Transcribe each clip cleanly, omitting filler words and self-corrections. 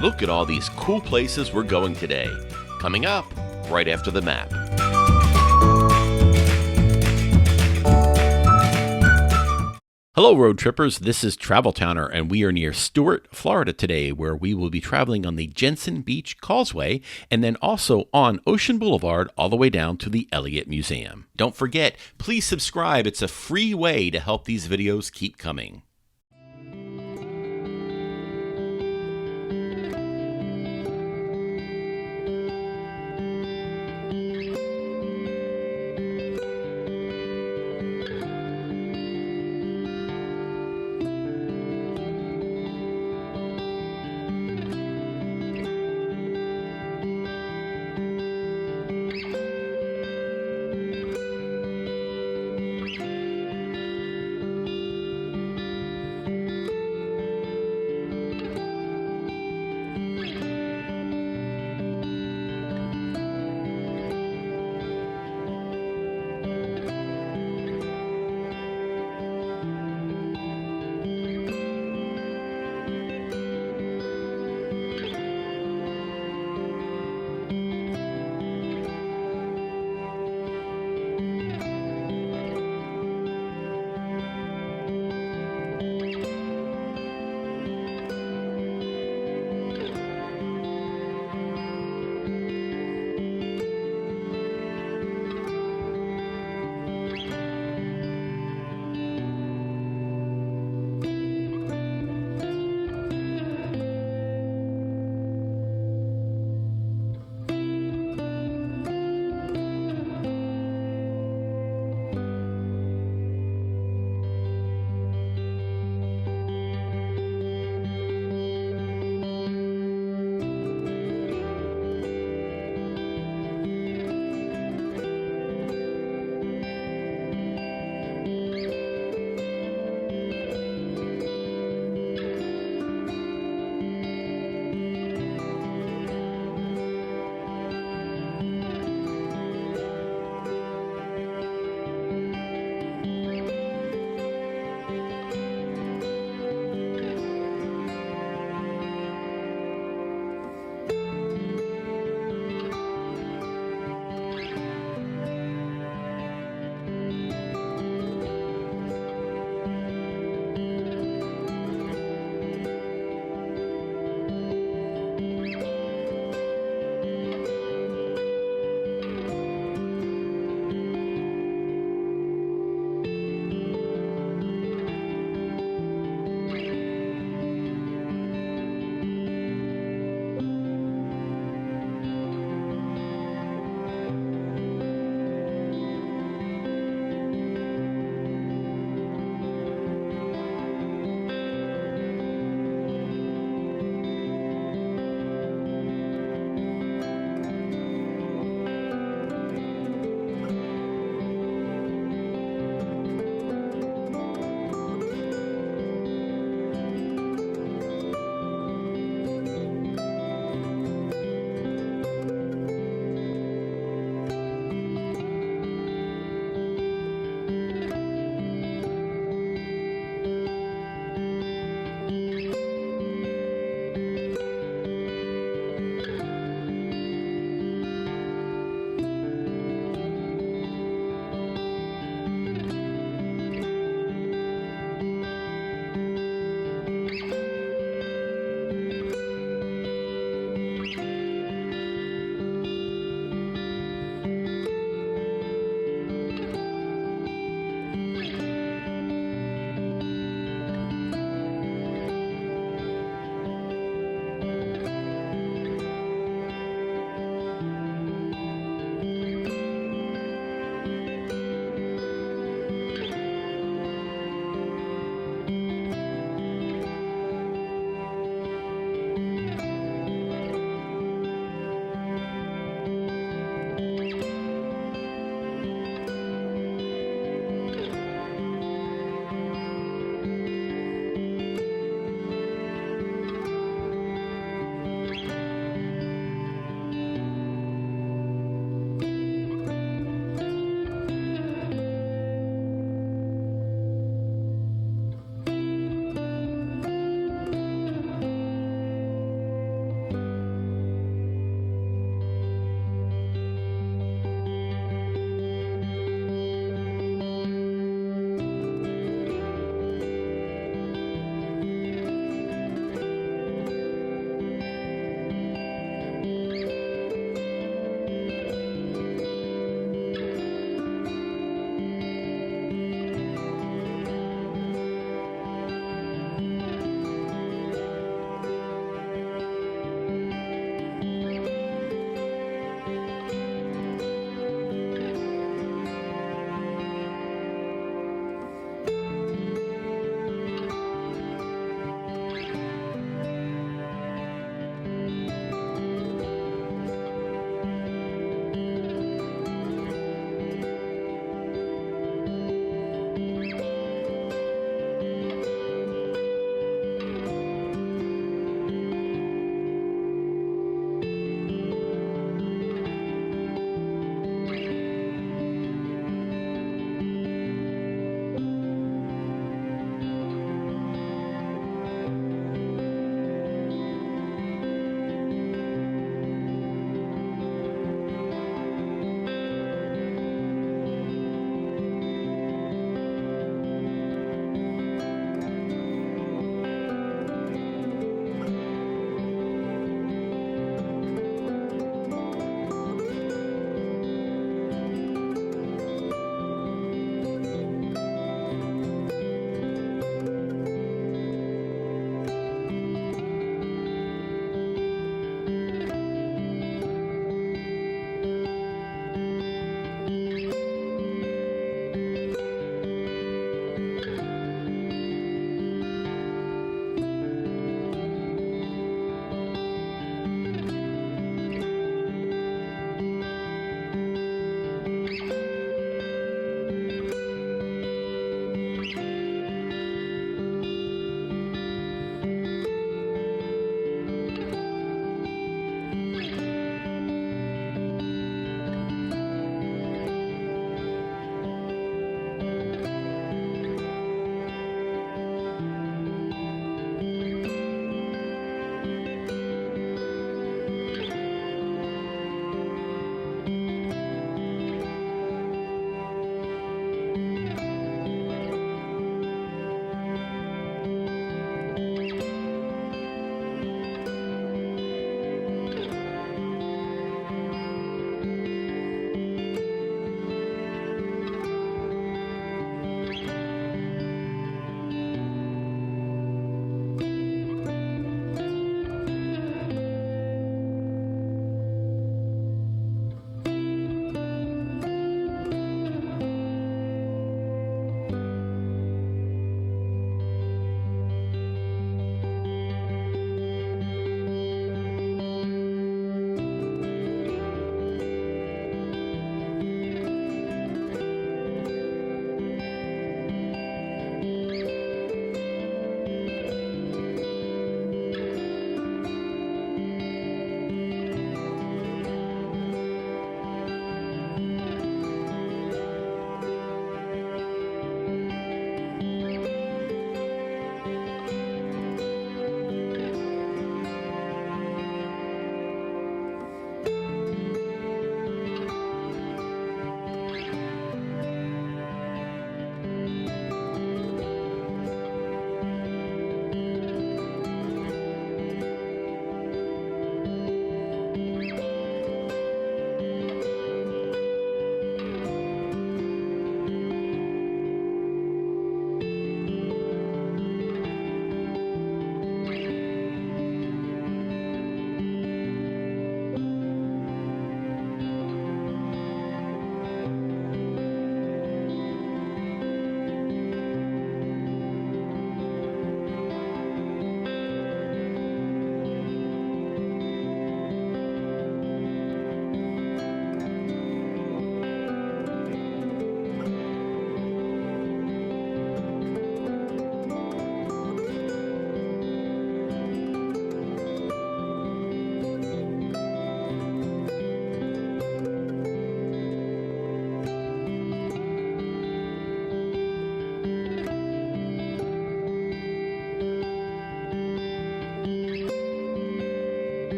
Look at all these cool places we're going today. Coming up, right after the map. Hello, road trippers. This is Travel Towner, and we are near Stuart, Florida today, where we will be traveling on the Jensen Beach Causeway and then also on Ocean Boulevard all the way down to the Elliott Museum. Don't forget, please subscribe. It's a free way to help these videos keep coming.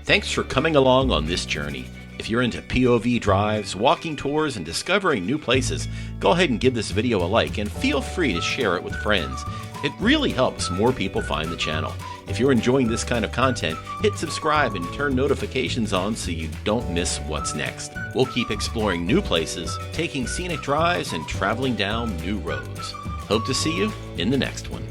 Thanks for coming along on this journey. If you're into POV drives, walking tours, and discovering new places, go ahead and give this video a like and feel free to share it with friends. It really helps more people find the channel. If you're enjoying this kind of content, hit subscribe and turn notifications on so you don't miss what's next. We'll keep exploring new places, taking scenic drives, and traveling down new roads. Hope to see you in the next one.